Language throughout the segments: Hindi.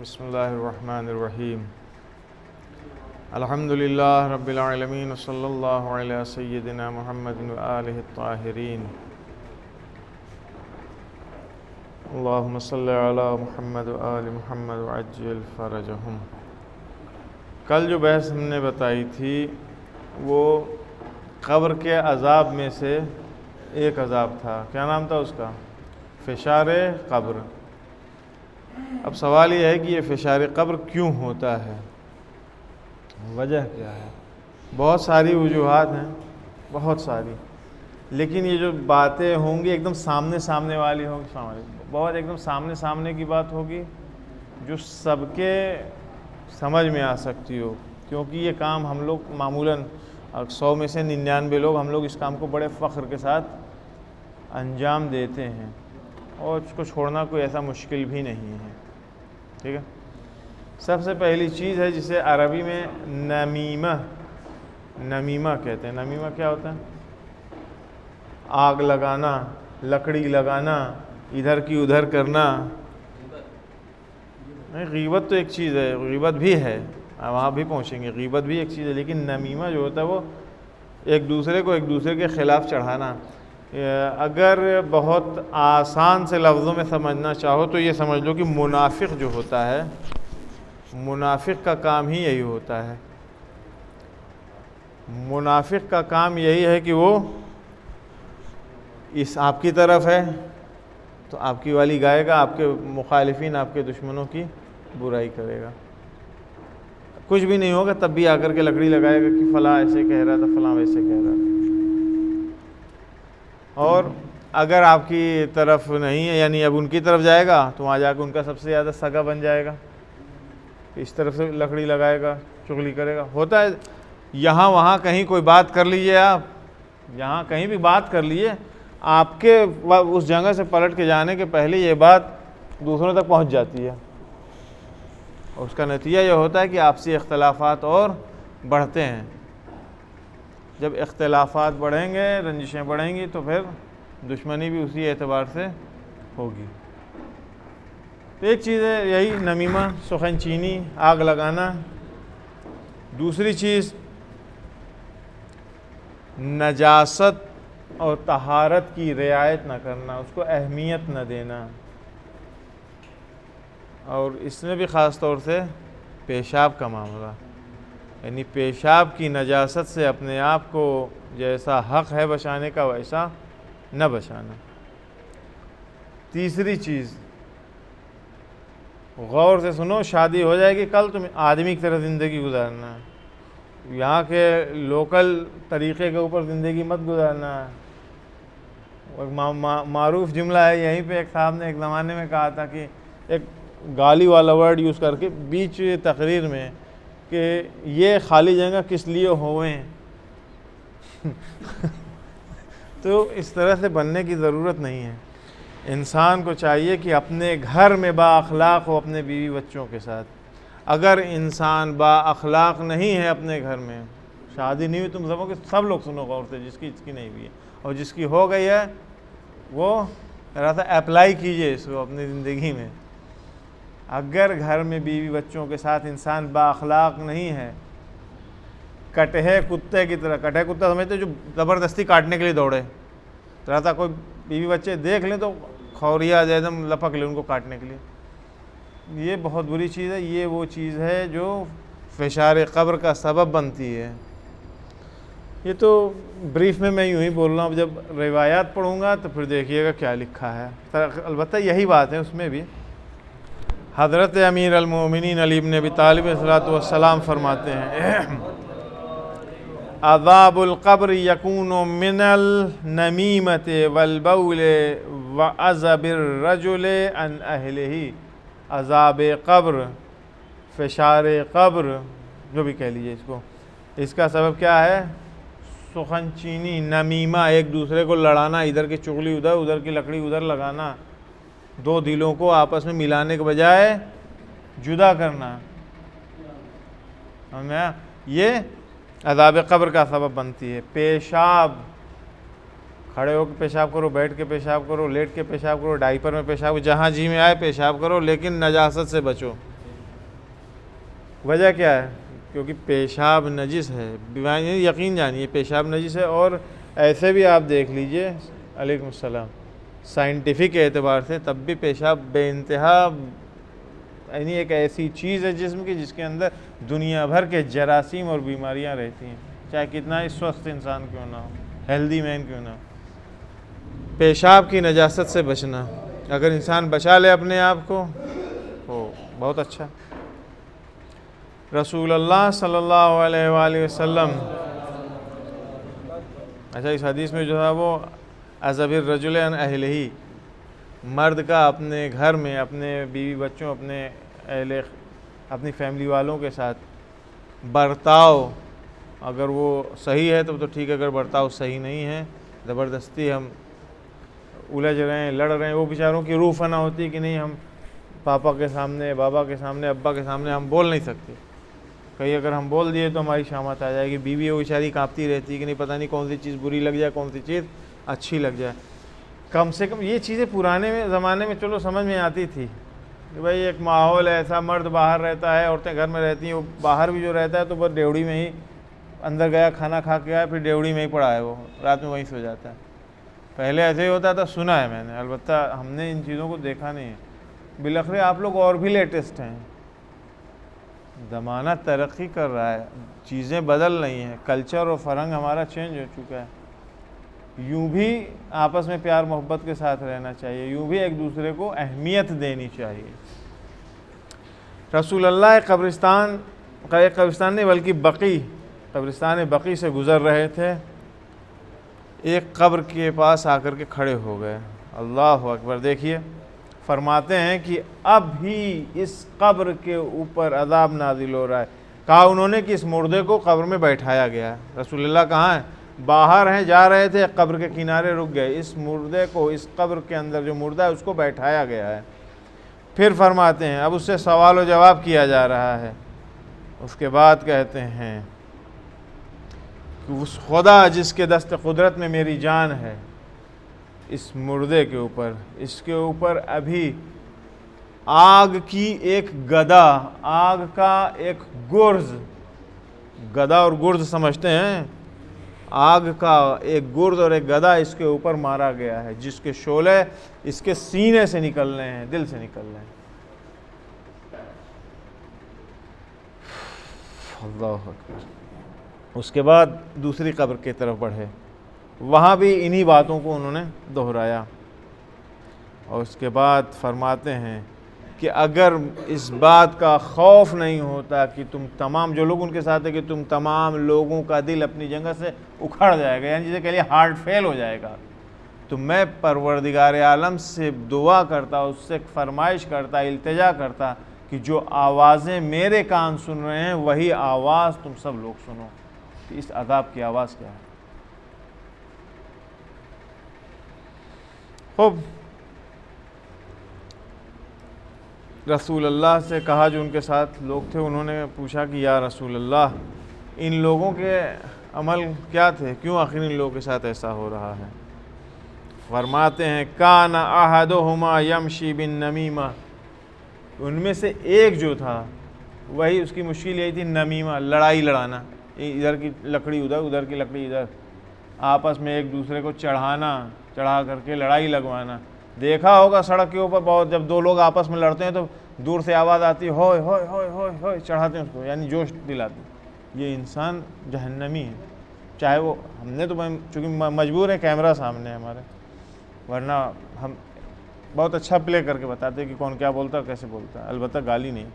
बिस्मिल्लाहिर्रहमानिर्रहीम। अल्हम्दुलिल्लाह रब्बिल आलमीन व सल्लल्लाहु अला सय्यिदिना मुहम्मदिन व आलिहि त्ताहिरीन। अल्लाहुम्मा सल्लि अला मुहम्मद व आलि मुहम्मद व अज्जिल फरजहुम। कल जो बहस हमने बताई थी वो कब्र के अज़ाब में से एक अज़ाब था। क्या नाम था उसका? फ़िशार कब्र। अब सवाल ये है कि ये फ़िशार कब्र क्यों होता है, वजह क्या है? बहुत सारी वजूहात हैं, बहुत सारी, लेकिन ये जो बातें होंगी एकदम सामने सामने वाली होंगी, बहुत एकदम सामने सामने की बात होगी जो सबके समझ में आ सकती हो, क्योंकि ये काम हम लोग मामूलन 100 में से 99 लोग हम लोग इस काम को बड़े फ़ख्र के साथ अंजाम देते हैं और इसको छोड़ना कोई ऐसा मुश्किल भी नहीं है। ठीक है, सबसे पहली चीज़ है जिसे अरबी में नमीमा कहते हैं। नमीमा क्या होता है? आग लगाना, लकड़ी लगाना, इधर की उधर करना। नहीं, गीबत तो एक चीज़ है, गीबत भी है, वहाँ भी पहुँचेंगे, गीबत भी एक चीज़ है, लेकिन नमीमा जो होता है वो एक दूसरे को एक दूसरे के ख़िलाफ़ चढ़ाना। अगर बहुत आसान से लफ्ज़ों में समझना चाहो तो ये समझ लो कि मुनाफिक जो होता है, मुनाफिक का काम ही यही होता है। मुनाफिक का काम यही है कि वो इस आपकी तरफ है तो आपकी वाली गाएगा, आपके मुखालिफिन, आपके दुश्मनों की बुराई करेगा। कुछ भी नहीं होगा तब भी आकर के लकड़ी लगाएगा कि फ़लाँ ऐसे कह रहा था, फ़लाँ वैसे कह रहा था। और अगर आपकी तरफ नहीं है, यानी अब उनकी तरफ जाएगा तो वहाँ जाकर उनका सबसे ज़्यादा सगा बन जाएगा, इस तरफ से लकड़ी लगाएगा, चुगली करेगा। होता है यहाँ वहाँ कहीं कोई बात कर लीजिए, आप यहाँ कहीं भी बात कर लीजिए, आपके उस जगह से पलट के जाने के पहले ये बात दूसरों तक पहुँच जाती है और उसका नतीजा ये होता है कि आपसी इख्तलाफात और बढ़ते हैं। जब इख्तलाफात बढ़ेंगे, रंजिशें बढ़ेंगी तो फिर दुश्मनी भी उसी एतबार से होगी। तो एक चीज़ है यही नमीमा, सुखनचीनी, आग लगाना। दूसरी चीज़ नजासत और तहारत की रियायत न करना, उसको अहमियत न देना। और इसमें भी ख़ास तौर से पेशाब का मामला, यानी पेशाब की नजासत से अपने आप को जैसा हक़ है बचाने का वैसा न बचाना। तीसरी चीज़, गौर से सुनो, शादी हो जाएगी कल, तुम आदमी की तरह ज़िंदगी गुजारना है, यहाँ के लोकल तरीक़े के ऊपर ज़िंदगी मत गुजारना है। मारूफ जुमला है, यहीं पे एक साहब ने एक ज़माने में कहा था कि एक गाली वाला वर्ड यूज़ करके बीच तकरीर में कि ये खाली जगह किस लिए होवें। तो इस तरह से बनने की ज़रूरत नहीं है। इंसान को चाहिए कि अपने घर में बाअखलाक हो अपने बीवी बच्चों के साथ। अगर इंसान बाअखलाक नहीं है अपने घर में, शादी नहीं हुई, तुम सबों के सब लोग सुनो गौर से, जिसकी नहीं हुई है और जिसकी हो गई है वो ज़रा सा अप्लाई कीजिए इसको अपनी ज़िंदगी में। अगर घर में बीवी बच्चों के साथ इंसान बाअखलाक नहीं है, कटहे कुत्ते की तरह, कटहे कुत्ता समझते जो ज़बरदस्ती काटने के लिए दौड़े, ज़रा सा कोई बीवी बच्चे देख लें तो खौरिया एकदम लपक ले उनको काटने के लिए, ये बहुत बुरी चीज़ है। ये वो चीज़ है जो फ़िशार कब्र का सबब बनती है। ये तो ब्रीफ में मैं यूँ ही बोल रहा हूँ, जब रिवायात पढ़ूँगा तो फिर देखिएगा क्या लिखा है। अलबत्ता यही बात है उसमें भी। हज़रत अमीर अल-मोमिनीन अली इब्न अबी तालिब अलैहिस्सलातु वस्सलाम फरमाते हैं, अज़ाबुल क़ब्र यकूनु मिनल नमीमति वल बौल व अज़बिर रजुल अन अहलिही। अज़ाब क़ब्र, फ़िशार क़ब्र, जो भी कह लीजिए इसको, इसका सबब क्या है? सुखनचीनी, नमीमा, एक दूसरे को लड़ाना, इधर की चुगली उधर, उधर की लकड़ी उधर लगाना, दो दिलों को आपस में मिलाने के बजाय जुदा करना। हमें ये अज़ाब क़ब्र का सबब बनती है। पेशाब, खड़े होकर पेशाब करो, बैठ के पेशाब करो, लेट के पेशाब करो, डाइपर में पेशाब, जहाँ जी में आए पेशाब करो, लेकिन नजासत से बचो। वजह क्या है? क्योंकि पेशाब नजिस है, यकीन जानिए पेशाब नजिस है। और ऐसे भी आप देख लीजिए, अलैकुम सलाम, साइंटिफिक एतबार से तब भी पेशाब बेइंतहा यानी एक ऐसी चीज़ है जिस्म की जिसके अंदर दुनिया भर के जरासीम और बीमारियां रहती हैं, चाहे कितना ही स्वस्थ इंसान क्यों ना हो, हेल्दी मैन क्यों ना हो। पेशाब की नजासत से बचना, अगर इंसान बचा ले अपने आप को तो बहुत अच्छा। रसूलुल्लाह सल्लल्लाहु अलैहि वसल्लम, अच्छा इस हदीस में जो है वो अज़बिर रजुल अन अहलिही, मर्द का अपने घर में अपने बीवी बच्चों अपनी फैमिली वालों के साथ बर्ताव अगर वो सही है तो ठीक है, अगर बर्ताव सही नहीं है, ज़बरदस्ती हम उलझ रहे हैं, लड़ रहे हैं, वो बेचारों की रूह फना होती है कि नहीं हम पापा के सामने, बाबा के सामने, अब्बा के सामने हम बोल नहीं सकते। कहीं अगर हम बोल दिए तो हमारी शामत आ जाएगी। बीवी वो बेचारी काँपती रहती है कि नहीं पता नहीं कौन सी चीज़ बुरी लग जाए, कौन सी चीज़ अच्छी लग जाए। कम से कम ये चीज़ें पुराने ज़माने में चलो समझ में आती थी कि भाई एक माहौल है ऐसा, मर्द बाहर रहता है, औरतें घर में रहती हैं। वो बाहर भी जो रहता है तो बस डेवड़ी में ही अंदर गया, खाना खा के आया, फिर डेवड़ी में ही पड़ा है, वो रात में वहीं सो जाता है। पहले ऐसे ही होता था, सुना है मैंने, अलबत्ता हमने इन चीज़ों को देखा नहीं है। बिलखरे आप लोग और भी लेटेस्ट हैं, ज़माना तरक्की कर रहा है, चीज़ें बदल रही हैं, कल्चर और फ़रंग हमारा चेंज हो चुका है। यूँ भी आपस में प्यार मोहब्बत के साथ रहना चाहिए, यूँ भी एक दूसरे को अहमियत देनी चाहिए। रसूलुल्लाह कब्रिस्तान नहीं बल्कि कब्रिस्तान बकी से गुज़र रहे थे, एक कब्र के पास आकर के खड़े हो गए। अल्लाह अकबर। देखिए फरमाते हैं कि अब ही इस कब्र के ऊपर अज़ाब नाजिल हो रहा है। कहा उन्होंने कि इस मुर्दे को कब्र में बैठाया गया है। रसूलुल्लाह कहाँ हैं? बाहर हैं, जा रहे थे, कब्र के किनारे रुक गए। इस मुर्दे को, इस कब्र के अंदर जो मुर्दा है उसको बैठाया गया है। फिर फरमाते हैं अब उससे सवाल व जवाब किया जा रहा है। उसके बाद कहते हैं कि उस खुदा जिसके दस्त कुदरत में मेरी जान है, इस मुर्दे के ऊपर, इसके ऊपर अभी आग की एक गदा, आग का एक गुर्ज, गदा और गुर्ज समझते हैं, आग का एक गुर्ज और एक गदा इसके ऊपर मारा गया है, जिसके शोले इसके सीने से निकल रहे हैं, दिल से निकल रहे हैं। अल्लाह अकबर। उसके बाद दूसरी कब्र की तरफ बढ़े, वहाँ भी इन्हीं बातों को उन्होंने दोहराया। और उसके बाद फरमाते हैं कि अगर इस बात का खौफ नहीं होता कि तुम तमाम, जो लोग उनके साथ है, कि तुम तमाम लोगों का दिल अपनी जगह से उखड़ जाएगा, यानी जिसे कह लिए हार्ट फेल हो जाएगा, तो मैं परवरदिगार आलम से दुआ करता, उससे फरमाइश करता, इल्तिजा करता कि जो आवाज़ें मेरे कान सुन रहे हैं वही आवाज़ तुम सब लोग सुनो। कि इस अज़ाब की आवाज़ क्या है। खूब रसूलुल्लाह से कहा, जो उनके साथ लोग थे, उन्होंने पूछा कि या रसूलुल्लाह, इन लोगों के अमल क्या थे, क्यों आखिर इन लोगों के साथ ऐसा हो रहा है। फरमाते हैं काना अहदुहुमा यमशी बिन नमीमा, उनमें से एक जो था वही, उसकी मुश्किल यही थी, नमीमा, लड़ाई लड़ाना, इधर की लकड़ी उधर, उधर की लकड़ी इधर, आपस में एक दूसरे को चढ़ा करके लड़ाई लगवाना। देखा होगा सड़क के ऊपर बहुत, जब दो लोग आपस में लड़ते हैं तो दूर से आवाज़ आती है, होय होय होय होय होय, चढ़ाते हैं उसको, यानी जोश दिलाते। ये इंसान जहन्नमी है। चाहे वो, हमने तो चूँकि मजबूर है, कैमरा सामने है हमारे, वरना हम बहुत अच्छा प्ले करके बताते हैं कि कौन क्या बोलता है, कैसे बोलता है। अलबत्ता गाली नहीं,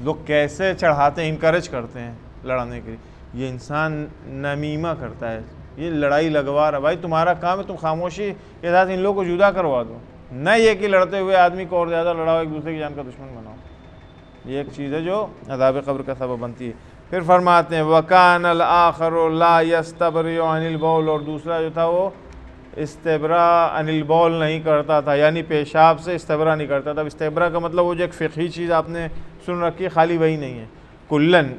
लोग कैसे चढ़ाते हैं, इनकरेज करते हैं लड़ाने के लिए। ये इंसान नमीमा करता है, ये लड़ाई लगवा रहा। भाई तुम्हारा काम है, तुम खामोशी के साथ इन लोगों को जुदा करवा दो, न ये कि लड़ते हुए आदमी को और ज़्यादा लड़ाओ, एक दूसरे की जान का दुश्मन बनाओ। ये एक चीज़ है जो अज़ाब कब्र का सबब बनती है। फिर फरमाते हैं वकानल आखिर ला यस्तबरिउ अनिल बौल, और दूसरा जो था वो इस्तेबरा अनिल बौल नहीं करता था, यानी पेशाब से इस्तेबरा नहीं करता था। इस्तेबरा का मतलब वो जो एक फ़िक़ही चीज़ आपने सुन रखी है, खाली वही नहीं है। कुल्लन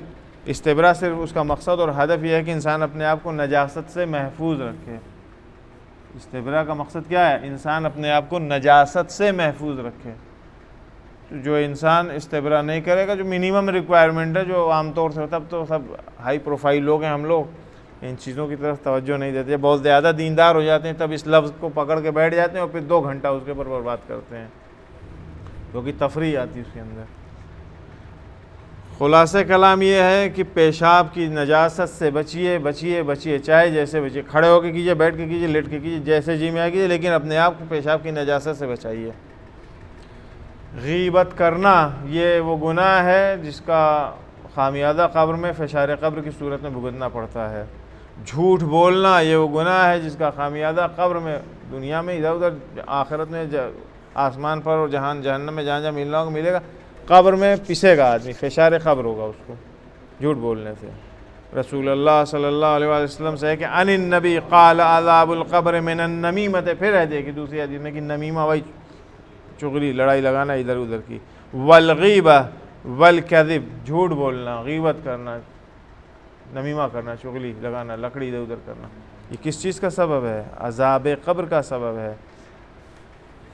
इस्तेबरा सिर्फ उसका मकसद और हदफ यह है कि इंसान अपने आप को नजासत से महफूज रखे। इस्तेबरा का मकसद क्या है? इंसान अपने आप को नजासत से महफूज रखे। जो इंसान इस्तेबरा नहीं करेगा, जो मिनिमम रिक्वायरमेंट है जो आमतौर से होता है, तो सब हाई प्रोफाइल लोग हैं, हम लोग इन चीज़ों की तरफ तवज्जो नहीं देते। बहुत ज़्यादा दीनदार हो जाते हैं तब इस लफ्ज़ को पकड़ के बैठ जाते हैं और फिर 2 घंटा उसके ऊपर बर्बाद करते हैं, क्योंकि तफरीह आती है उसके अंदर। खुलासा कलाम ये है कि पेशाब की नजासत से बचिए बचिए बचिए, चाहे जैसे बचिए, खड़े होकर कीजिए, बैठ के कीजिए, लेट के कीजिए, जैसे जी में आ कीजिए, लेकिन अपने आप को पेशाब की नजासत से बचाइए। गीबत करना ये वो गुनाह है जिसका खामियाजा कब्र में फ़शार कब्र की सूरत में भुगतना पड़ता है। झूठ बोलना ये वो गुनाह है जिसका खामियाजा कब्र में, दुनिया में इधर उधर, आखिरत में आसमान पर और जहन्नम में जहाँ जहाँ मिलना होगा मिलेगा, कब्र में पिसेगा आदमी, फ़शार कब्र होगा उसको झूठ बोलने से। रसूलुल्लाह सल्लल्लाहु अलैहि वसल्लम से है कि अनिन नबी क़ाल अज़ाबुल क़ब्र मिनन नमीमत, फिर है देखिए दूसरी हदीस में कि नमीमा वही चुगली, लड़ाई लगाना इधर उधर की, वल गीबा वल कज़िब, झूठ बोलना, गीबत करना, नमीमा करना, चुगली लगाना, लकड़ी इधर उधर करना, ये किस चीज़ का सबब है? अज़ाब कब्र का सबब है।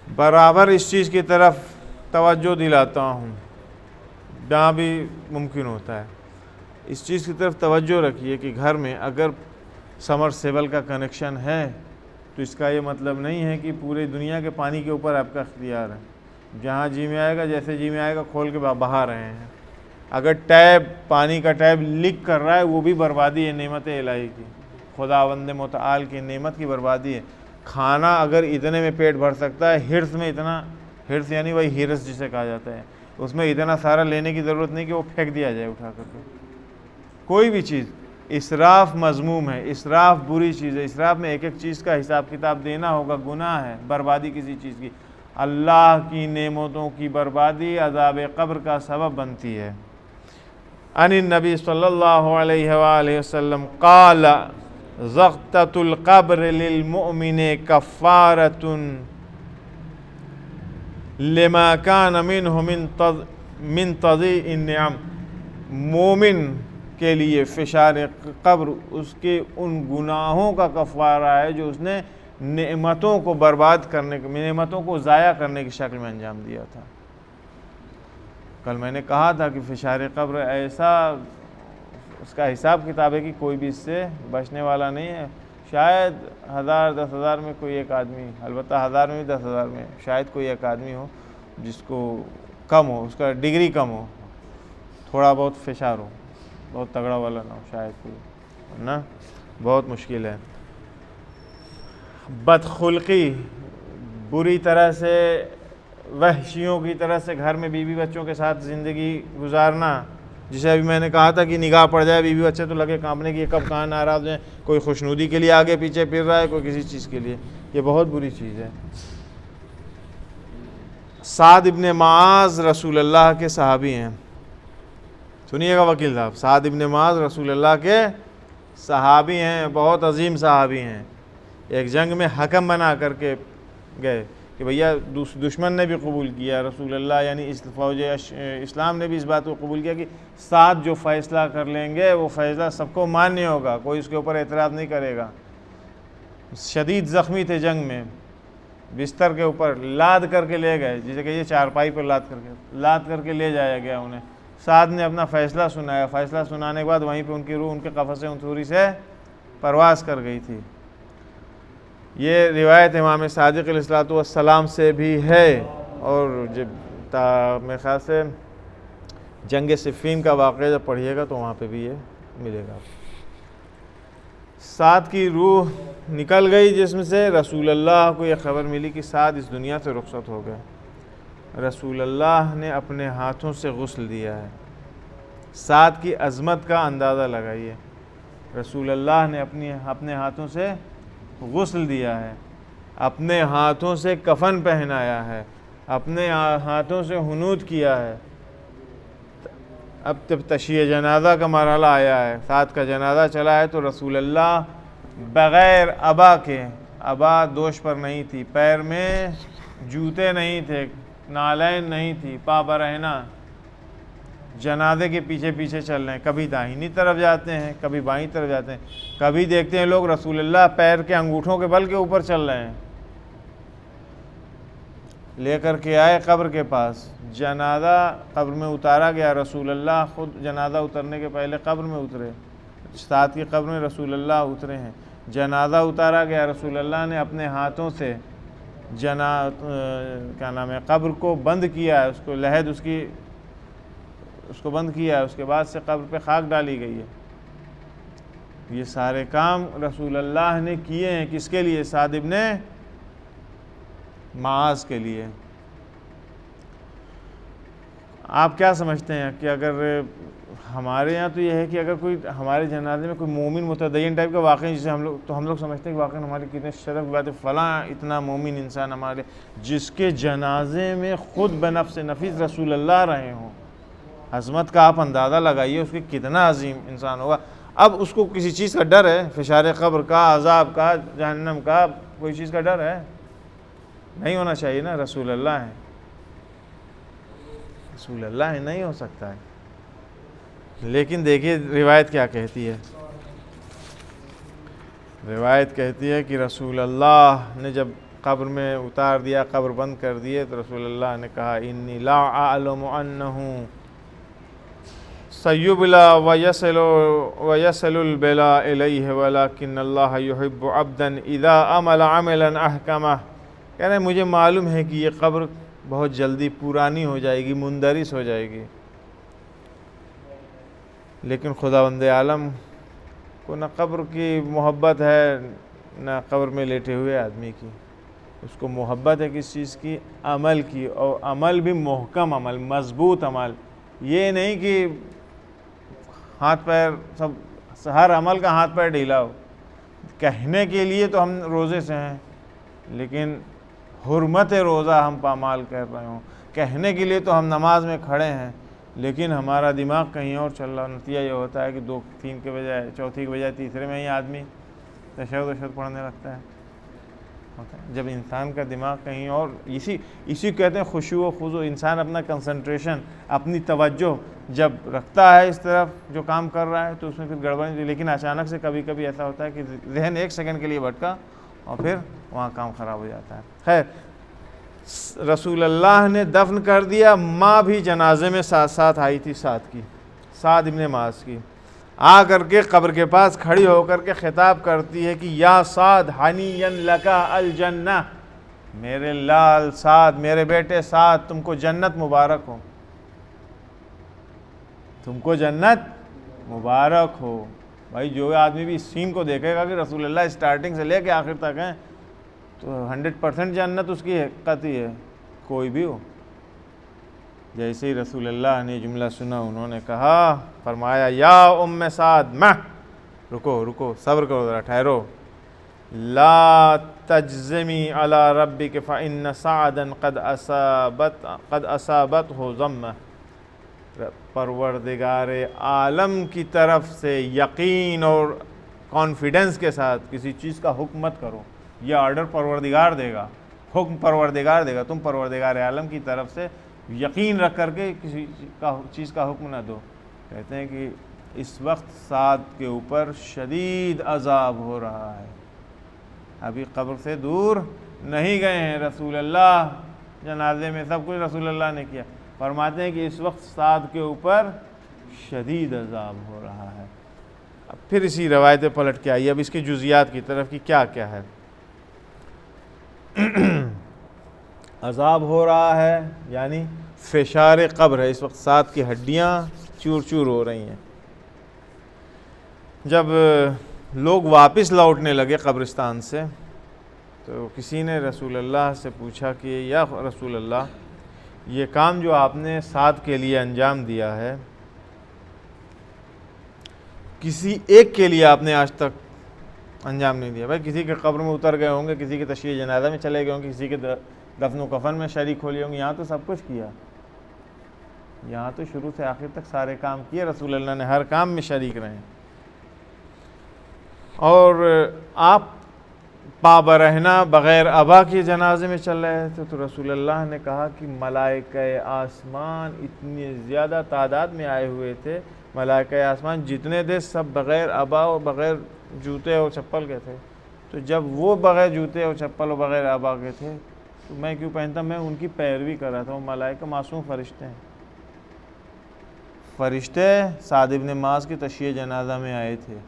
बराबर इस चीज़ की तरफ तवज्जो दिलाता हूँ जहाँ भी मुमकिन होता है, इस चीज़ की तरफ तवज्जो रखिए कि घर में अगर समरसेबल का कनेक्शन है तो इसका ये मतलब नहीं है कि पूरी दुनिया के पानी के ऊपर आपका इख्तियार है। जहाँ जी में आएगा, जैसे जी में आएगा खोल के बहा रहे हैं। अगर टैब, पानी का टैब लीक कर रहा है, वो भी बर्बादी है नेमत इलाही की, खुदावंद मुतआल की नेमत की बर्बादी है। खाना अगर इतने में पेट भर सकता है, हिर्स में इतना, हिर्स यानी वही हिरस जिसे कहा जाता है, उसमें इतना सारा लेने की ज़रूरत नहीं कि वो फेंक दिया जाए उठा करके। कोई भी चीज़ इसराफ मज़मूम है, इसराफ बुरी चीज़ है। इसराफ में एक एक चीज़ का हिसाब किताब देना होगा, गुनाह है बर्बादी किसी चीज़ की। अल्लाह की नेमतों की बर्बादी अज़ाब कब्र का सबब बनती है। अनिन नबी सल्लल्लाहु अलैहि वसल्लम क़ाल ज़ग़्ततुल क़ब्र लिल मुअमिन कफ़ारतुन लिमा कान मिन्हु मिन तज़ीइन निअम, मोमिन के लिए फ़शार कब्र उसके उन गुनाहों का कफ़ारा है जो उसने नेमतों को बर्बाद करने के, नेमतों को ज़ाया करने की शक्ल में अंजाम दिया था। कल मैंने कहा था कि फ़शार कब्र ऐसा, उसका हिसाब किताब है कि कोई भी इससे बचने वाला नहीं है। शायद 1000 10,000 में कोई एक आदमी, अलबत्ता 1000 में भी 10,000 में शायद कोई एक आदमी हो जिसको कम हो, उसका डिग्री कम हो, थोड़ा बहुत फ़शार हो, बहुत तगड़ा वाला ना हो, शायद कोई ना, बहुत मुश्किल है। बदखुल्की, बुरी तरह से वहशियों की तरह से घर में बीवी बच्चों के साथ ज़िंदगी गुजारना, जिसे अभी मैंने कहा था कि निगाह पड़ जाए बीवी बच्चे तो लगे कांपने की, कब कहाँ नाराज़ हैं, कोई खुशनुदी के लिए आगे पीछे फिर रहा है, कोई किसी चीज़ के लिए, ये बहुत बुरी चीज़ है। साद इब्न मुआज़ रसूलुल्लाह के सहाबी हैं, सुनिएगा वकील साहब, साद इब्न मुआज़ रसूलुल्लाह के सहाबी हैं, बहुत अजीम सहाबी हैं। एक जंग में हकम बना करके गए कि भैया दुश्मन ने भी कबूल किया, रसूलुल्लाह यानी इस फ़ौज इस्लाम ने भी इस बात को कबूल किया कि साथ जो फ़ैसला कर लेंगे वो फ़ैसला सबको मान्य होगा, कोई उसके ऊपर एतराज़ नहीं करेगा। शदीद ज़ख्मी थे जंग में, बिस्तर के ऊपर लाद करके ले गए, जिसे कहिए चारपाई पर लाद करके ले जाया गया उन्हें। साद ने अपना फ़ैसला सुनाया, फ़ैसला सुनाने के बाद वहीं पे उनकी रूह उनके कफ़स उनथूरी से परवाज़ कर गई थी। ये रिवायत इमाम सादिक़ अलैहिस्सलातु वस्सलाम से भी है, और जब मेरे ख़्याल से जंग सिफ़ीन का वाक़या जब पढ़िएगा तो वहाँ पे भी ये मिलेगा। साद की रूह निकल गई जिस्म से, रसूलुल्लाह को ये ख़बर मिली कि साद इस दुनिया से रुखसत हो गए। रसूलुल्लाह ने अपने हाथों से गुस्ल दिया है। साद की अज़मत का अंदाज़ा लगाइए, रसूलुल्लाह ने अपने हाथों से गुस्ल दिया है, अपने हाथों से कफन पहनाया है, अपने हाथों से हुनूद किया है। अब जब तशीय जनाजा का मरहला आया है, साद का जनाजा चला है, तो रसूलुल्लाह बग़ैर अबा के, अबा दोष पर नहीं थी, पैर में जूते नहीं थे, नालैन नहीं थी, पा बरहना, जनाजे के पीछे पीछे चल रहे हैं, कभी दाहिनी तरफ जाते हैं, कभी बाईं तरफ जाते हैं, कभी देखते हैं लोग रसूलुल्लाह पैर के अंगूठों के बल के ऊपर चल रहे हैं। लेकर के आए कब्र के पास, जनाजा कब्र में उतारा गया। रसूलुल्लाह खुद जनाजा उतरने के पहले कब्र में उतरे, साथ की कब्र में रसूलुल्लाह उतरे हैं। जनाजा उतारा गया, रसूलुल्लाह ने अपने हाथों से क्या नाम है, कब्र को बंद किया है, उसको लहद उसको बंद किया है। उसके बाद से कब्र पे खाक डाली गई है। ये सारे काम रसूलुल्लाह ने किए हैं। किसके लिए? साद इब्ने माज के लिए। आप क्या समझते हैं कि अगर हमारे यहाँ तो ये है कि अगर कोई हमारे जनाजे में कोई मोमिन मुतदय्यन टाइप का वाक़ई, जिसे हम लोग समझते हैं कि वाक़ई हमारी कितने शरफ की बात है, फ़लाँ इतना मोमिन इंसान हमारे, जिसके जनाजे में ख़ुद बनफ्स नफीस रसूलुल्लाह रहे हों, अज़मत का आप अंदाज़ा लगाइए उसके कितना अजीम इंसान होगा। अब उसको किसी चीज़ का डर है? फिशार क़ब्र का, अज़ाब का, जहन्नम का, कोई चीज़ का डर है? नहीं होना चाहिए ना। रसूलुल्लाह है, रसूलुल्लाह है, नहीं हो सकता है। लेकिन देखिए रिवायत क्या कहती है। रिवायत कहती है कि रसूलुल्लाह ने जब कब्र में उतार दिया, कब्र बंद कर दिए, तो रसूलुल्लाह ने कहा, इन्नी ला अअलमु अन्नहु सयुबला वयसलुल बिला इलैहि वलाकिन्नल्लाह युहिब्बु अब्दन इज़ा अमल अमलन अहकमा। कह रहे मुझे मालूम है कि ये कब्र बहुत जल्दी पुरानी हो जाएगी, मुंदरिस हो जाएगी, लेकिन खुदावंद आलम को न कब्र की मोहब्बत है न कब्र में लेटे हुए आदमी की। उसको मोहब्बत है किस चीज़ की? अमल की, और अमल भी मोहकम अमल, मजबूत अमल। ये नहीं कि हाथ पैर सब, हर अमल का हाथ पैर ढीला हो। कहने के लिए तो हम रोज़े से हैं, लेकिन हुर्मत रोज़ा हम पामाल कर रहे हों। कहने के लिए तो हम नमाज में खड़े हैं, लेकिन हमारा दिमाग कहीं और चल रहा। नतीजा ये होता है कि 2-3 के बजाय, चौथी के बजाय तीसरे में ही आदमी तशहहुद पढ़ने लगता है। जब इंसान का दिमाग कहीं और, इसी कहते हैं खुशू व खुजू। इंसान अपना कंसंट्रेशन, अपनी तवज्जो जब रखता है इस तरफ जो काम कर रहा है, तो उसमें फिर गड़बड़ नहीं। लेकिन अचानक से कभी कभी ऐसा होता है कि जहन 1 सेकंड के लिए भटका और फिर वहाँ काम ख़राब हो जाता है। खैर, रसूलुल्लाह ने दफन कर दिया। माँ भी जनाजे में साथ साथ आई थी, साद इब्ने माज की। आ करके कब्र के पास खड़ी होकर के खिताब करती है कि या साद हनीयन लका अल जन्ना, मेरे लाल साद, मेरे बेटे साद, तुमको जन्नत मुबारक हो, तुमको जन्नत मुबारक हो। भाई जो आदमी भी इस सीन को देखेगा कि रसूलुल्लाह स्टार्टिंग से लेके आखिर तक हैं, तो 100% जन्नत उसकी है, कतई है, कोई भी हो। जैसे ही रसूलुल्लाह ने जुमला सुना, उन्होंने कहा, फरमाया, या उम्मे साद, मैं रुको, सब्र करो ज़रा, ठहरो। ला तजज़मी अला रब्बिक फ़इन्न सादन क़द असाबत हो ज़म्मा। परवरदिगार आलम की तरफ से यकीन और कॉन्फिडेंस के साथ किसी चीज़ का हुक्म मत करो। यह ऑर्डर परवरदिगार देगा, हुक्म परवरदिगार देगा। तुम परवरदिगार आलम की तरफ से यकीन रख करके किसी चीज़ का हुक्म ना दो। कहते हैं कि इस वक्त साद के ऊपर शदीद अजाब हो रहा है, अभी कब्र से दूर नहीं गए हैं। रसूलुल्लाह जनाजे में सब कुछ रसूलुल्लाह ने किया। फरमाते हैं कि इस वक्त साद के ऊपर शदीद अजाब हो रहा है। अब फिर इसी रवायत पलट के आई। अब इसके जुज़ियात की तरफ कि क्या क्या है। अजाब हो रहा है, यानी फिशार कब्र है। इस वक्त साद की हड्डियाँ चूर चूर हो रही हैं। जब लोग वापस लौटने लगे कब्रिस्तान से, तो किसी ने रसूलुल्लाह से पूछा कि या रसूलुल्लाह, ये काम जो आपने साद के लिए अंजाम दिया है, किसी एक के लिए आपने आज तक अंजाम नहीं दिया। भाई किसी के कब्र में उतर गए होंगे, किसी के तशरीह जनाजा में चले गए होंगे, किसी के दफन कफन में शरीक हो लिए होंगे। यहाँ तो सब कुछ किया, यहाँ तो शुरू से आखिर तक सारे काम किए। रसूलुल्लाह ने हर काम में शरीक रहे। और आप पाबरहना बग़ैर अबा के जनाजे में चल रहे थे, तो रसूलुल्लाह ने कहा कि मलाइके आसमान इतनी ज़्यादा तादाद में आए हुए थे, मलाइके आसमान जितने थे सब बग़ैर अबा और बग़ैर जूते और चप्पल के थे। तो जब वो बग़ैर जूते और चप्पल और बग़ैर अबा के थे, तो मैं क्यों पहनता, मैं उनकी पैरवी कर रहा था। वो मलाइका मासूम फ़रिश्ते हैं। फ़रिश्ते साद इब्न मास की तशय्ये जनाजा में आए थे।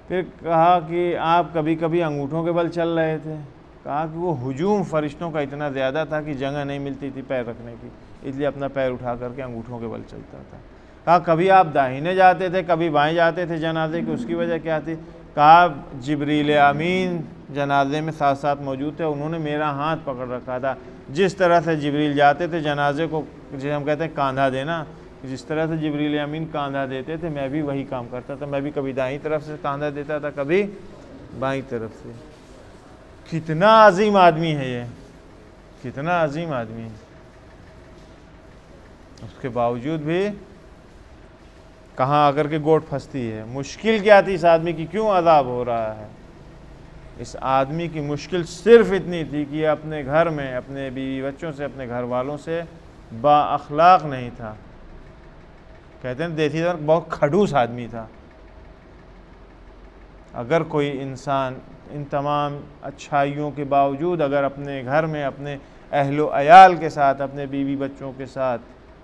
फिर कहा कि आप कभी कभी अंगूठों के बल चल रहे थे। कहा कि वो हुजूम फ़रिश्तों का इतना ज़्यादा था कि जगह नहीं मिलती थी पैर रखने की, इसलिए अपना पैर उठा करके अंगूठों के बल चलता था। कहा कभी आप दाहिने जाते थे, कभी बाएं जाते थे जनाजे की, उसकी वजह क्या थी? कहा जिब्रील अमीन जनाजे में साथ साथ मौजूद थे, उन्होंने मेरा हाथ पकड़ रखा था। जिस तरह से जिब्रील जाते थे जनाजे को, जिसे हम कहते हैं कांधा देना, जिस तरह से जिब्रील अमीन कांधा देते थे, मैं भी वही काम करता था। मैं भी कभी दाईं तरफ से कांधा देता था, कभी बाईं तरफ से। कितना अजीम आदमी है ये, कितना अजीम आदमी है। उसके बावजूद भी कहाँ आकर के गोट फंसती है। मुश्किल क्या थी इस आदमी की, क्यों अजाब हो रहा है? इस आदमी की मुश्किल सिर्फ इतनी थी कि अपने घर में अपने बीवी बच्चों से, अपने घर वालों से बाअखलाक नहीं था। कहते हैं देसी दौर बहुत खड़ूस आदमी था। अगर कोई इंसान इन तमाम अच्छाइयों के बावजूद अगर अपने घर में अपने अहलो अयाल के साथ, अपने बीवी बच्चों के साथ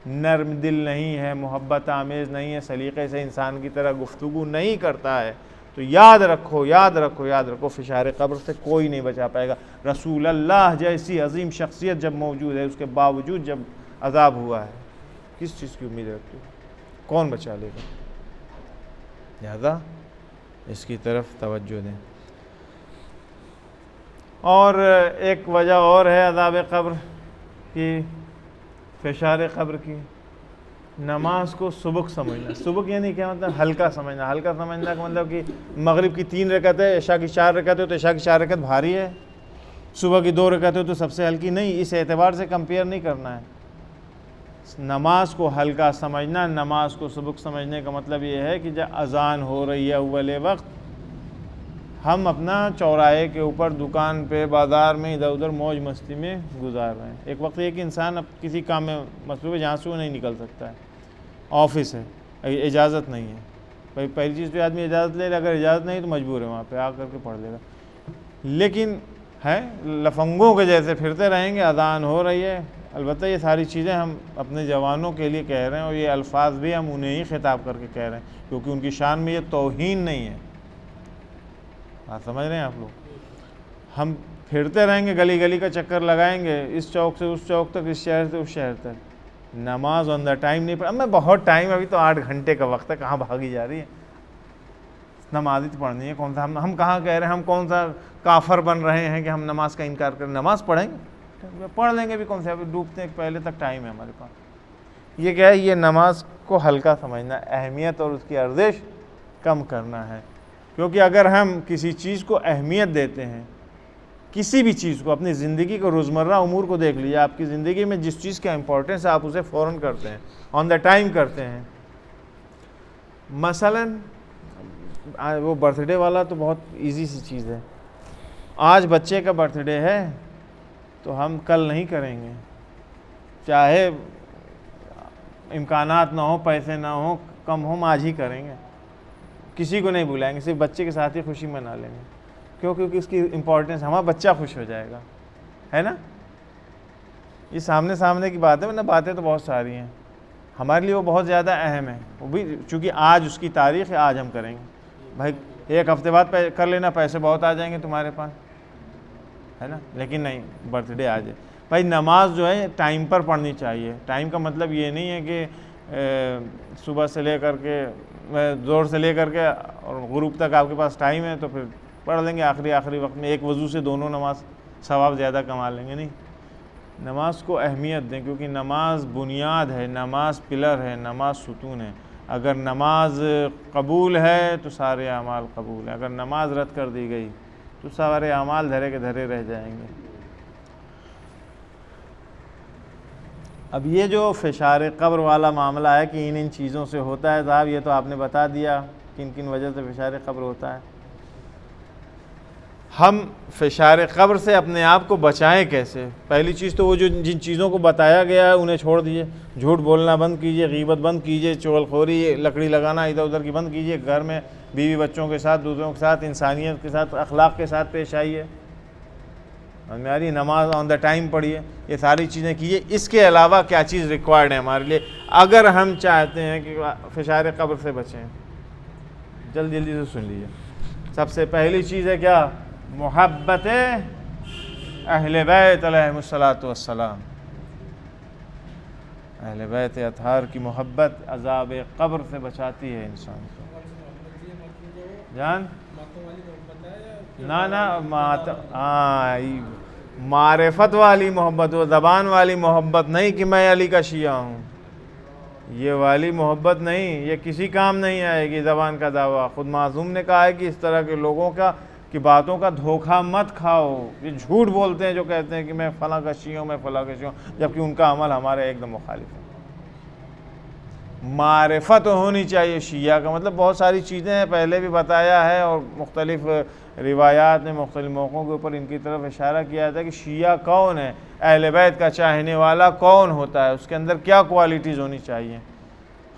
नर्म दिल नहीं है, मोहब्बत आमेज़ नहीं है, सलीक़े से इंसान की तरह गुफ्तगू नहीं करता है, तो याद रखो, याद रखो, याद रखो, फिशार क़ब्र से कोई नहीं बचा पाएगा। रसूल अल्लाह जैसी अजीम शख्सियत जब मौजूद है, उसके बावजूद जब अज़ाब हुआ है, किस चीज़ की उम्मीद रखते हो? कौन बचा लेगा? लिहाजा इसकी तरफ तवज्जो दें। और एक वजह और है अज़ाब क़ब्र की, फिशार क़ब्र की, नमाज को सुबक समझना। सुबक यानी क्या मतलब? हल्का समझना। हल्का समझना का मतलब कि मगरिब की 3 रकअत है, इशा की 4 रकअत है, तो इशा की 4 रकअत भारी है, सुबह की 2 रकअत है तो सबसे हल्की नहीं। इस एतबार से कंपेयर नहीं करना है। नमाज को हल्का समझना, नमाज को सुबक समझने का मतलब ये है कि जब अज़ान हो रही है अव्वल वक्त, हम अपना चौराहे के ऊपर, दुकान पे, बाज़ार में इधर उधर मौज मस्ती में गुजार रहे हैं। एक वक्त एक इंसान अब किसी काम में मसरूफ़ है जहाँ से वो नहीं निकल सकता है, ऑफिस है, इजाज़त नहीं है। भाई पहली चीज़ तो आदमी इजाज़त ले, अगर इजाज़त नहीं तो मजबूर है वहाँ पे आकर के पढ़ लेगा। लेकिन है लफंगों के जैसे फिरते रहेंगे, अज़ान हो रही है। अलबत्ता ये सारी चीज़ें हम अपने जवानों के लिए कह रहे हैं, और ये अल्फाज भी हम उन्हें ही ख़िताब करके कह रहे हैं, क्योंकि उनकी शान में ये तौहीन नहीं है। बात समझ रहे हैं आप लोग? हम फिरते रहेंगे, गली गली का चक्कर लगाएंगे, इस चौक से उस चौक तक, इस शहर से उस शहर तक। नमाज ऑन द टाइम नहीं पढ़ा। मैं बहुत टाइम, अभी तो 8 घंटे का वक्त है, कहाँ भागी जा रही है? नमाज ही तो पढ़नी है। कौन सा हम कहाँ कह रहे हैं, हम कौन सा काफर बन रहे हैं कि हम नमाज का इनकार करें? नमाज पढ़ेंगे, पढ़ लेंगे भी, कौन से अभी डूबते हैं पहले तक टाइम है हमारे पास। ये क्या है? ये नमाज को हल्का समझना, अहमियत और उसकी अर्जिश कम करना है। क्योंकि अगर हम किसी चीज़ को अहमियत देते हैं, किसी भी चीज़ को, अपनी ज़िंदगी को, रोज़मर्रा उमूर को देख लीजिए, आपकी ज़िंदगी में जिस चीज़ का इम्पोर्टेंस है आप उसे फ़ौरन करते हैं, ऑन द टाइम करते हैं। मसलन वो बर्थडे वाला तो बहुत इजी सी चीज़ है। आज बच्चे का बर्थडे है तो हम कल नहीं करेंगे, चाहे इम्कानात ना हो, पैसे ना हो, कम हो, हम आज ही करेंगे। किसी को नहीं बुलाएंगे, सिर्फ बच्चे के साथ ही खुशी मना लेंगे। क्यों? क्योंकि इसकी इम्पोर्टेंस, हमारा बच्चा खुश हो जाएगा, है ना? ये सामने सामने की बात है, वरना बातें तो बहुत सारी हैं। हमारे लिए वो बहुत ज़्यादा अहम है, वो भी चूँकि आज उसकी तारीख़ है, आज हम करेंगे। भाई 1 हफ़्ते बाद कर लेना, पैसे बहुत आ जाएंगे तुम्हारे पास, है ना? लेकिन नहीं, बर्थडे आज है। भाई नमाज जो है टाइम पर पढ़नी चाहिए। टाइम का मतलब ये नहीं है कि सुबह से ले कर के, ज़ोर से ले कर के और गुरूब तक आपके पास टाइम है तो फिर पढ़ लेंगे आखिरी वक्त में, एक वज़ू से दोनों नमाज सवाब ज़्यादा कमा लेंगे। नहीं, नमाज को अहमियत दें, क्योंकि नमाज बुनियाद है, नमाज पिलर है, नमाज सुतून है। अगर नमाज कबूल है तो सारे अमाल कबूल है, अगर नमाज रद्द कर दी गई तो सारे अमाल धरे के धरे रह जाएंगे। अब ये जो फिशार क़ब्र वाला मामला है कि इन चीज़ों से होता है साहब, ये तो आपने बता दिया किन किन वजह से फिशार क़ब्र होता है। हम फिशार क़ब्र से अपने आप को बचाएं कैसे? पहली चीज़ तो वो जो जिन चीज़ों को बताया गया है उन्हें छोड़ दीजिए। झूठ बोलना बंद कीजिए, गीबत बंद कीजिए, चुगलखोरी, लकड़ी लगाना इधर उधर की बंद कीजिए। घर में बीवी बच्चों के साथ, दूसरों के साथ, इंसानियत के साथ, अखलाक के साथ पेश आइए। हमारी नमाज ऑन द टाइम पढ़िए, ये सारी चीज़ें कीजिए। इसके अलावा क्या चीज़ रिक्वायर्ड है हमारे लिए अगर हम चाहते हैं कि फिशार क़ब्र से बचें? जल्दी जल्दी से सुन लीजिए। सबसे पहली चीज़ है क्या? मोहब्बत अहले बैत अलैहिमुस्सलातु वस्सलाम। अहले बैत अतहार की मोहब्बत अज़ाब क़ब्र से बचाती है इंसान को। जान ना मारिफत वाली मोहब्बत, वो ज़बान वाली मोहब्बत नहीं कि मैं अली का शिया हूँ, ये वाली मोहब्बत नहीं, ये किसी काम नहीं आएगी। ज़बान का दावा, खुद मासूम ने कहा है कि इस तरह के लोगों का की बातों का धोखा मत खाओ। ये झूठ बोलते हैं जो कहते हैं कि मैं फ़लाँ का शिया हूँ, मैं फ़लाँ का शिया हूँ, जबकि उनका अमल हमारे एकदम मुखालिफ है। मारिफत होनी चाहिए। शिया का मतलब बहुत सारी चीज़ें हैं, पहले भी बताया है और मुख्तलिफ़ रिवायात में मुख्तलिफ मौक़ों के ऊपर इनकी तरफ इशारा किया जाता है कि शिया कौन है, अहले बैत का चाहने वाला कौन होता है, उसके अंदर क्या क्वालिटीज़ होनी चाहिए।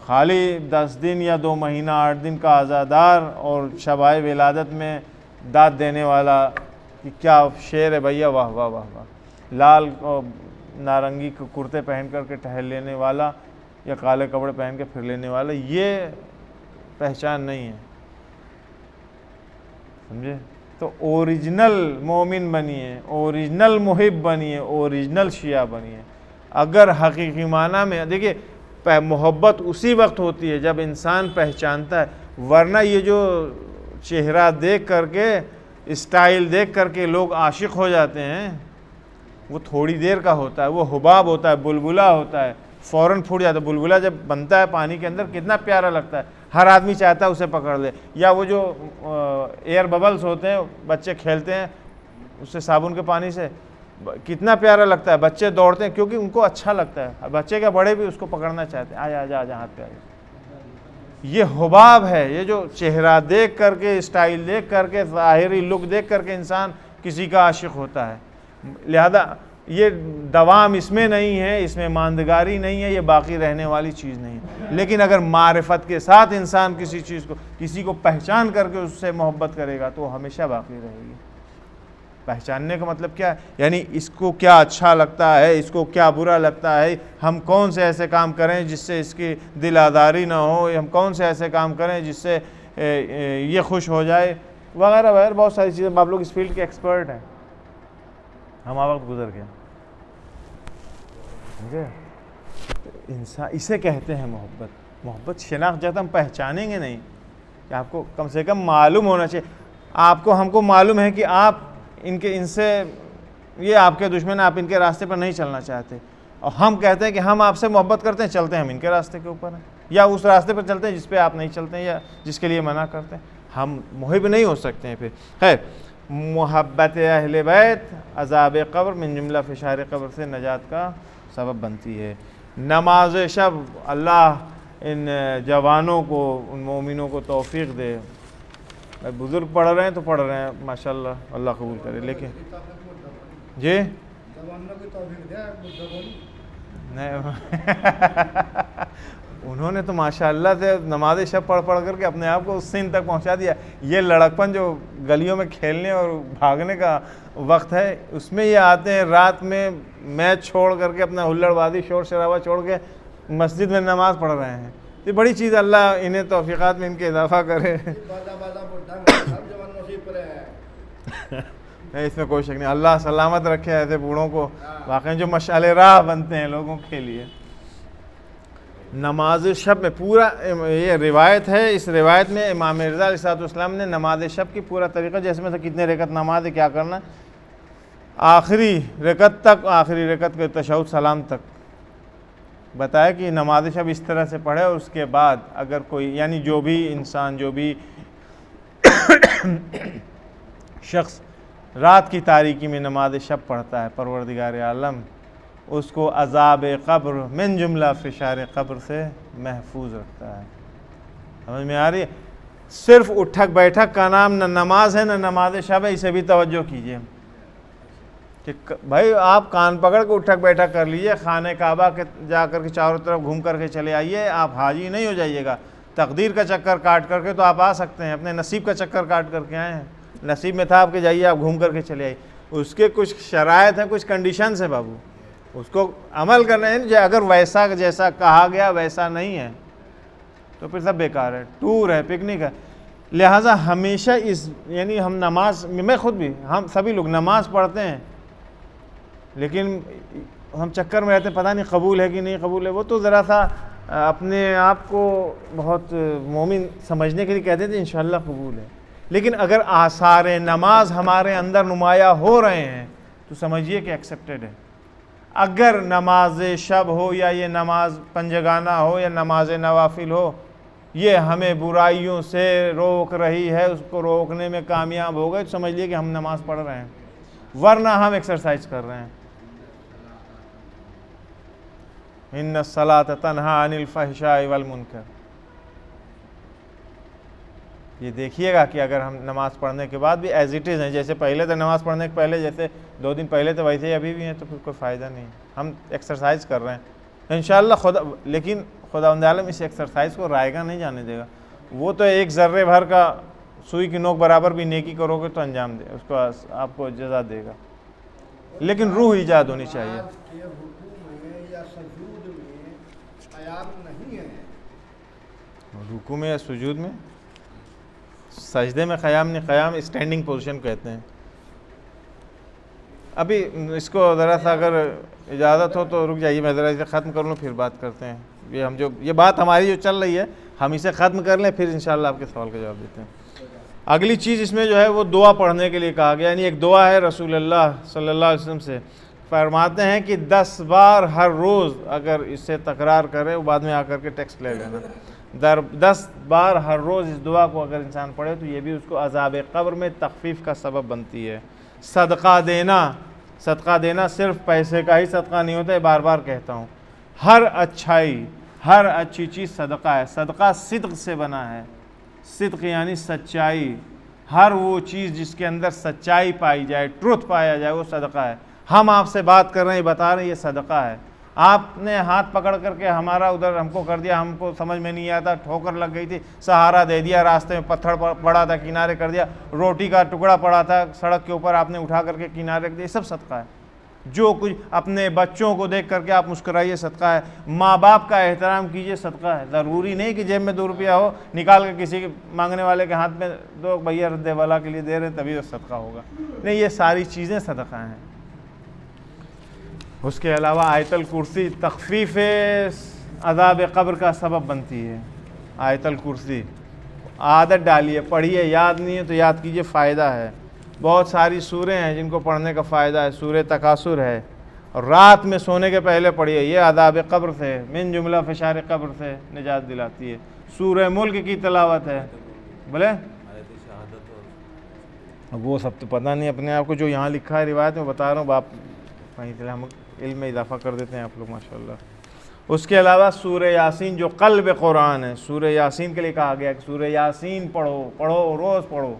खाली 10 दिन या 2 महीना 8 दिन का आज़ादार और शबाए विलादत में दाद देने वाला कि क्या शेर है भैया, वाह वाह वाह वाह। लाल और नारंगी कुर्ते पहन करके टहल लेने वाला या काले कपड़े पहन के फिर लेने वाला, ये पहचान नहीं है, समझे। तो ओरिजिनल मोमिन बनिए, ओरिजिनल मुहिब बनिए, ओरिजिनल शिया बनिए। अगर हकीकी माना में देखिए, मोहब्बत उसी वक्त होती है जब इंसान पहचानता है, वरना ये जो चेहरा देख करके, स्टाइल देख करके लोग आशिक हो जाते हैं, वो थोड़ी देर का होता है, वो हुबाब होता है, बुलबुला होता है, फ़ौरन फूट जाता है। बुलबुला जब बनता है पानी के अंदर कितना प्यारा लगता है, हर आदमी चाहता है उसे पकड़ ले। या वो जो एयर बबल्स होते हैं, बच्चे खेलते हैं उससे, साबुन के पानी से, कितना प्यारा लगता है, बच्चे दौड़ते हैं क्योंकि उनको अच्छा लगता है। बच्चे क्या बड़े भी उसको पकड़ना चाहते हैं, आजा आजा आजा हाथ पे आजा। ये हुबाब है, ये जो चेहरा देख करके, स्टाइल देख करके, ज़ाहिरी लुक देख करके इंसान किसी का आशिक होता है। लिहाजा ये दवाम इसमें नहीं है, इसमें मांदगारी नहीं है, ये बाकी रहने वाली चीज़ नहीं है। लेकिन अगर मारिफत के साथ इंसान किसी चीज़ को, किसी को पहचान करके उससे मोहब्बत करेगा तो वो हमेशा बाकी रहेगी। पहचानने का मतलब क्या है? यानी इसको क्या अच्छा लगता है, इसको क्या बुरा लगता है, हम कौन से ऐसे काम करें जिससे इसकी दिल आज़ारी ना हो, हम कौन से ऐसे काम करें जिससे ये खुश हो जाए, वगैरह वगैरह बहुत सारी चीज़ें। आप लोग इस फील्ड के एक्सपर्ट हैं, हमारा वक्त गुजर गया, समझे। इंसान इसे कहते हैं मोहब्बत। मोहब्बत शनाख्त जब हम पहचानेंगे नहीं, कि आपको कम से कम मालूम होना चाहिए, आपको हमको मालूम है कि आप इनसे ये आपके दुश्मन, आप इनके रास्ते पर नहीं चलना चाहते, और हम कहते हैं कि हम आपसे मोहब्बत करते हैं, चलते हैं हम इनके रास्ते के ऊपर हैं, या उस रास्ते पर चलते हैं जिस पे आप नहीं चलते हैं या जिसके लिए मना करते हैं। हम मुहिब नहीं हो सकते हैं। फिर है मोहब्बत अहले बैत अज़ाब क़ब्र मिन जुमला फिशार क़ब्र से नजात का सबब बनती है। नमाज शब, अल्लाह इन जवानों को, उन मोमिनों को तौफीक दे। बुज़ुर्ग पढ़ रहे हैं तो पढ़ रहे हैं, माशाल्लाह, अल्लाह कबूल करे। लेकिन जी नहीं उन्होंने तो माशाल्लाह से नमाज शब पढ़ पढ़ करके अपने आप को उस सीन तक पहुंचा दिया। ये लड़कपन जो गलियों में खेलने और भागने का वक्त है, उसमें ये आते हैं रात में मैच छोड़ करके, अपना हुल्लड़बाजी शोर शराबा छोड़ के मस्जिद में नमाज़ पढ़ रहे हैं। ये बड़ी चीज़, अल्लाह इन्हें तौफीक़ात में इनके इजाफा करे। नहीं, इसमें कोई शक नहीं, अल्लाह सलामत रखे ऐसे बूढ़ों को, वाकई जो मशाले राह बनते हैं लोगों के लिए। नमाज शब में पूरा ये रिवायत है, इस रिवायत में इमाम रज़ा अलैहिस्सलाम ने नमाज शब की पूरा तरीक़ा, जैसे में से कितने रकत नमाज है, क्या करना, आखिरी रकत तक, आखिरी रकत के तशहुद सलाम तक बताया कि नमाज शब इस तरह से पढ़े। और उसके बाद अगर कोई, यानी जो भी इंसान, जो भी शख्स रात की तारीकी में नमाज शब पढ़ता है, परवरदिगार आलम उसको अज़ाब क़ब्र मिन जुमला फिशार क़ब्र से महफूज रखता है। समझ में आ रही है? सिर्फ उठक बैठक का नाम न नमाज है न नमाज शब है, इसे भी तवज्जो कीजिए कि भाई आप कान पकड़ के उठक बैठक कर लीजिए, खाने काबा के जा कर के चारों तरफ घूम करके चले आइए, आप हाजी नहीं हो जाइएगा। तकदीर का चक्कर काट करके तो आप आ सकते हैं, अपने नसीब का चक्कर काट करके आए हैं, नसीब में था आपके, जाइए आप घूम करके चले आइए। उसके कुछ शराइत हैं, कुछ कंडीशंस है बाबू, उसको अमल करना है। अगर वैसा जैसा कहा गया वैसा नहीं है तो फिर सब बेकार है, टूर है, पिकनिक है। लिहाजा हमेशा इस यानी हम नमाज, मैं खुद भी, हम सभी लोग नमाज पढ़ते हैं लेकिन हम चक्कर में रहते हैं पता नहीं कबूल है कि नहीं कबूल है। वो तो ज़रा सा अपने आप को बहुत मोमिन समझने के लिए कहते थे इंशाअल्लाह कबूल है, लेकिन अगर आसार नमाज हमारे अंदर नुमाया हो रहे हैं तो समझिए कि एक्सेप्टेड है। अगर नमाज शब हो या ये नमाज पंजगाना हो या नमाज नवाफिल हो, ये हमें बुराइयों से रोक रही है, उसको रोकने में कामयाब हो गए तो समझ लिए कि हम नमाज पढ़ रहे हैं, वरना हम एक्सरसाइज कर रहे हैं। इन्ना सलात तन्हा अनिल फहशाई वल मुनकर। ये देखिएगा कि अगर हम नमाज़ पढ़ने के बाद भी एज इट इज़ हैं, जैसे पहले थे नमाज़ पढ़ने के पहले, जैसे 2 दिन पहले थे वैसे ही अभी भी हैं, तो फिर कोई फ़ायदा नहीं। हम एक्सरसाइज कर रहे हैं इंशाअल्लाह खुदा, लेकिन खुदावंद आलम इस एक्सरसाइज को रायगा नहीं जाने देगा। वो तो एक ज़र्रे भर का सुई की नोक बराबर भी नेकी करोगे तो अंजाम दे, उसको आपको जज़ा देगा, लेकिन रूह ईजाद होनी चाहिए। रुकू में या सुजूद में, सजदे में क़याम नहीं, क़याम स्टैंडिंग पोजीशन कहते हैं। अभी इसको ज़रा सा अगर इजाज़त हो तो रुक जाइए, मैं ज़रा इसे ख़त्म कर लूँ फिर बात करते हैं। ये बात हमारी जो चल रही है हम इसे ख़त्म कर लें, फिर इंशाअल्लाह आपके सवाल का जवाब देते हैं। अगली चीज़ इसमें जो है वो दुआ पढ़ने के लिए कहा गया, यानी एक दुआ है रसूलुल्लाह सल्लल्लाहु अलैहि वसल्लम से, फरमाते हैं कि 10 बार हर रोज़ अगर इससे तकरार करे, वो बाद में आकर के टेक्स्ट ले लेना, 10 बार हर रोज़ इस दुआ को अगर इंसान पढ़े तो ये भी उसको अज़ाब क़ब्र में तख़फ़ीफ़ का सबब बनती है। सदका देना सिर्फ पैसे का ही सदका नहीं होता है, बार बार कहता हूँ, हर अच्छाई, हर अच्छी चीज़ सदका है। सदका सिद्क़ से बना है, सिद्क़ यानी सच्चाई, हर वो चीज़ जिसके अंदर सच्चाई पाई जाए, ट्रुथ पाया जाए, वो सदका है। हम आपसे बात कर रहे हैं, बता रहे हैं, ये सदका है। आपने हाथ पकड़ करके हमारा उधर हमको कर दिया, हमको समझ में नहीं आता, ठोकर लग गई थी, सहारा दे दिया, रास्ते में पत्थर पड़ा था किनारे कर दिया, रोटी का टुकड़ा पड़ा था सड़क के ऊपर आपने उठा करके किनारे रख दिया, सब सदका है। जो कुछ, अपने बच्चों को देख करके आप मुस्कुराइए, सदका है। माँ बाप का एहतराम कीजिए, सदका है। ज़रूरी नहीं कि जेब में 2 रुपया हो, निकाल के किसी के मांगने वाले के हाथ में दो, भैया रद्दे वाला के लिए दे रहे तभी वो सदका होगा, नहीं, ये सारी चीज़ें सदका हैं। उसके अलावा आयतल कुर्सी तख़फ़ीफ़ अज़ाब क़ब्र का सबब बनती है। आयतल कुर्सी आदत डालिए, पढ़िए, याद नहीं है तो याद कीजिए, फ़ायदा है। बहुत सारी सूरें हैं जिनको पढ़ने का फ़ायदा है। सूरे तकासुर है, और रात में सोने के पहले पढ़िए, ये अज़ाब क़ब्र से, मिन जुमला फ़िशार क़ब्र से निजात दिलाती है। सूरे मुल्क की तिलावत है, बोले वो सब तो पता नहीं अपने आप को, जो यहाँ लिखा है रिवायत में बता रहा हूँ, बाप वहीं से हम इल्म में इजाफ़ा कर देते हैं आप लोग माशाअल्लाह। उसके अलावा सूरे यासीन जो क़ल्ब कुरान है, सूरे यासीन के लिए कहा गया कि सूरे यासीन पढ़ो, रोज़ पढ़ो।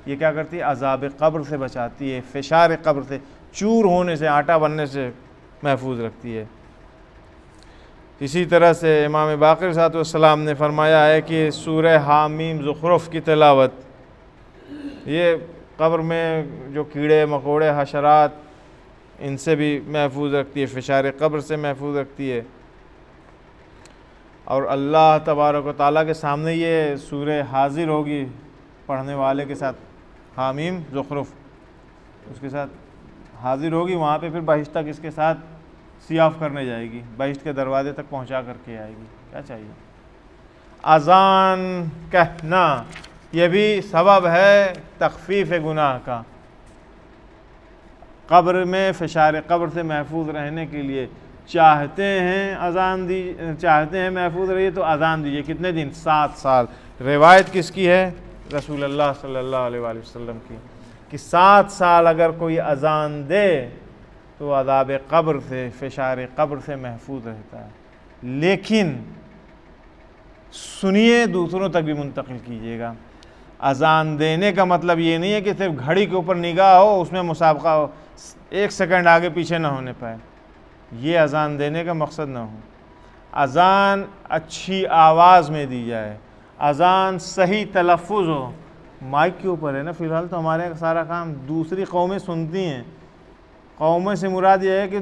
ये क्या करती है? अज़ाब क़ब्र से बचाती है, फ़िशार क़ब्र से, चूर होने से, आटा बनने से महफूज रखती है। इसी तरह से इमाम बाक़िर सलाम ने फरमाया है कि सूरे हामीम ज़ुख़रुफ़ की तिलावत, ये क़ब्र में जो कीड़े मकोड़े हशरात, इनसे भी महफूज रखती है, फ़िशार क़ब्र से महफूज रखती है। और अल्लाह तबारक व तआला के सामने ये सूरह हाजिर होगी पढ़ने वाले के साथ, हामीम ज़ुख़रुफ़ उसके साथ हाजिर होगी, वहाँ पे फिर बहिश्त तक इसके साथ सियाफ़ करने जाएगी, बहिश्त के दरवाज़े तक पहुँचा करके आएगी। क्या चाहिए? अज़ान कहना ये भी सबब है तख़फ़ीफ़ गुनाह का। क़ब्र में फ़िशार क़ब्र से महफूज रहने के लिए चाहते हैं महफूज रहिए तो अज़ान दीजिए। कितने दिन? 7 साल। रिवायत किसकी है? रसूलुल्लाह सल्लल्लाहु अलैहि वसल्लम की, कि 7 साल अगर कोई अज़ान दे तो अज़ाब क़ब्र से, फ़िशार क़ब्र से महफूज रहता है। लेकिन सुनिए, दूसरों तक भी मुंतकिल कीजिएगा। अज़ान देने का मतलब ये नहीं है कि सिर्फ घड़ी के ऊपर निगाह हो, उसमें मुसाबका हो, 1 सेकंड आगे पीछे ना होने पाए, ये अज़ान देने का मकसद ना हो। अज़ान अच्छी आवाज़ में दी जाए, अज़ान सही तलफ़ुज़ हो, माइक के ऊपर है ना, फ़िलहाल तो हमारे यहाँ सारा काम, दूसरी कौमें सुनती हैं। कौमें से मुराद ये है कि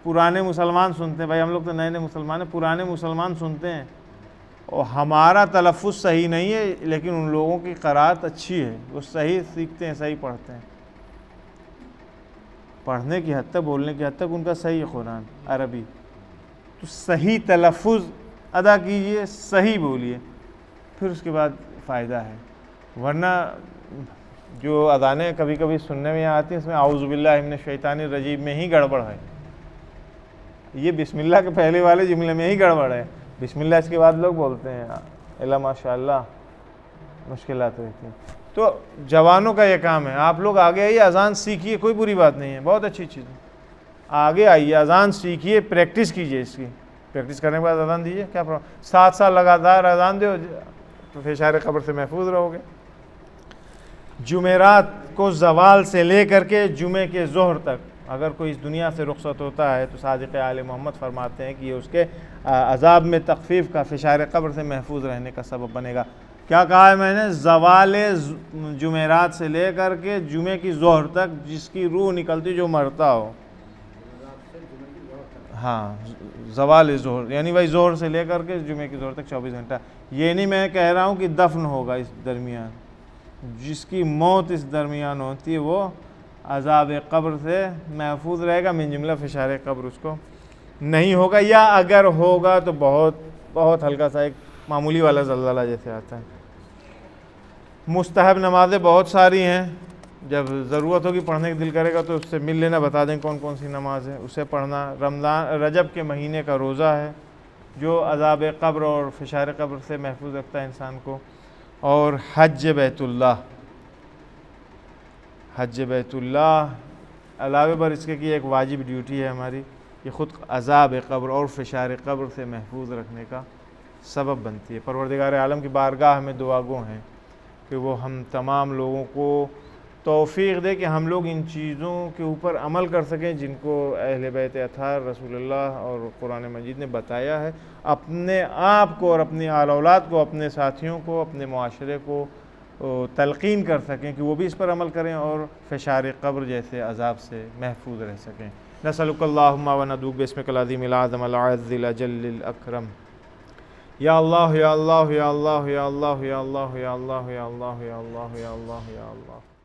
पुराने मुसलमान सुनते हैं, भाई हम लोग तो नए नए मुसलमान हैं, पुराने मुसलमान सुनते हैं और हमारा तलफ़ुज़ सही नहीं है, लेकिन उन लोगों की क़राअत अच्छी है, वो सही सीखते हैं, सही पढ़ते हैं। पढ़ने की हद तक, बोलने की हद तक उनका सही है कुरान अरबी। तो सही तलफ़ुज़ अदा कीजिए, सही बोलिए, फिर उसके बाद फ़ायदा है। वरना जो अज़ानें कभी कभी सुनने में आती हैं, इसमें आऊज़ुबिल्लाहि मिनश शैतानिर रजीम में ही गड़बड़ है। ये बिस्मिल्लाह के पहले वाले जुमले में ही गड़बड़ है। बिस्मिल्लाह इसके बाद लोग बोलते हैं अल्लाह माशाअल्लाह, मुश्किलात रहती हैं। तो जवानों का ये काम है, आप लोग आगे आइए, अज़ान सीखिए, कोई बुरी बात नहीं है, बहुत अच्छी चीज़ है। आगे आइए, अज़ान सीखिए, प्रैक्टिस कीजिए इसकी। प्रैक्टिस करने के बाद अज़ान दीजिए, क्या प्रॉब्लम। 7 साल लगातार अज़ान दो तो फेशार क़ब्र से महफूज रहोगे। जुमेरात को ज़वाल से लेकर के जुमे के ज़ोहर तक अगर कोई इस दुनिया से रुखसत होता है तो सादिक़ आले मोहम्मद फरमाते हैं कि ये उसके अज़ाब में तख़फ़ीफ़ का, फेशार क़ब्र से महफूज रहने का सबब बनेगा। क्या कहा है मैंने? ज़वाल जुमेरात से लेकर के जुमे की ज़ोहर तक जिसकी रूह निकलती जो मरता हो। हाँ, ज़वाल ज़ोहर यानी भाई ज़ोहर से लेकर के जुमे की ज़ोहर तक 24 घंटा। ये नहीं मैं कह रहा हूँ कि दफन होगा इस दरमियान, जिसकी मौत इस दरमियान होती है वो अज़ाब क़ब्र से महफूज रहेगा, मिन जुमला फेशार क़ब्र उसको नहीं होगा, या अगर होगा तो बहुत बहुत हल्का सा एक मामूली वाला ज़लज़ला जैसे आता है। मुस्तहब नमाज़ें बहुत सारी हैं, जब ज़रूरत होगी पढ़ने का दिल करेगा तो उससे मिल लेना, बता दें कौन कौन सी नमाज़ है, उसे पढ़ना। रमज़ान रजब के महीने का रोज़ा है जो अज़ाब क़ब्र और फेशार क़ब्र से महफूज रखता है इंसान को। और हज बैतुल्लाह, हज बैतुल्लाह अलावे बर इसके की एक वाजिब ड्यूटी है हमारी, ये ख़ुद अज़ाब क़ब्र और फेशार क़ब्र से महफूज रखने का सबब बनती है। परवरदिगार आलम की बारगाह में दुआ गो हैं कि वो हम तमाम लोगों को तौफ़ीक़ दे कि हम लोग इन चीज़ों के ऊपर अमल कर सकें जिनको अहले बैत अतार रसूलुल्लाह और कुरान मजीद ने बताया है, अपने आप को और अपनी आल औलाद को, अपने साथियों को, अपने मुआशरे को तलक़ीन कर सकें कि वो भी इस पर अमल करें और फेशार क़ब्र जैसे अज़ाब से महफूज रह सकें। नसअलुकल्लाहुम्मा व नदूक बिस्मिकल अज़ीमिल आज़म अल अज़्ज़िल अजल्लिल अकरम। या अल्लाह या अल्लाह या अल्लाह या अल्लाह या अल्लाह या अल्लाह या अल्लाह या अल्लाह या अल्लाह या अल्लाह।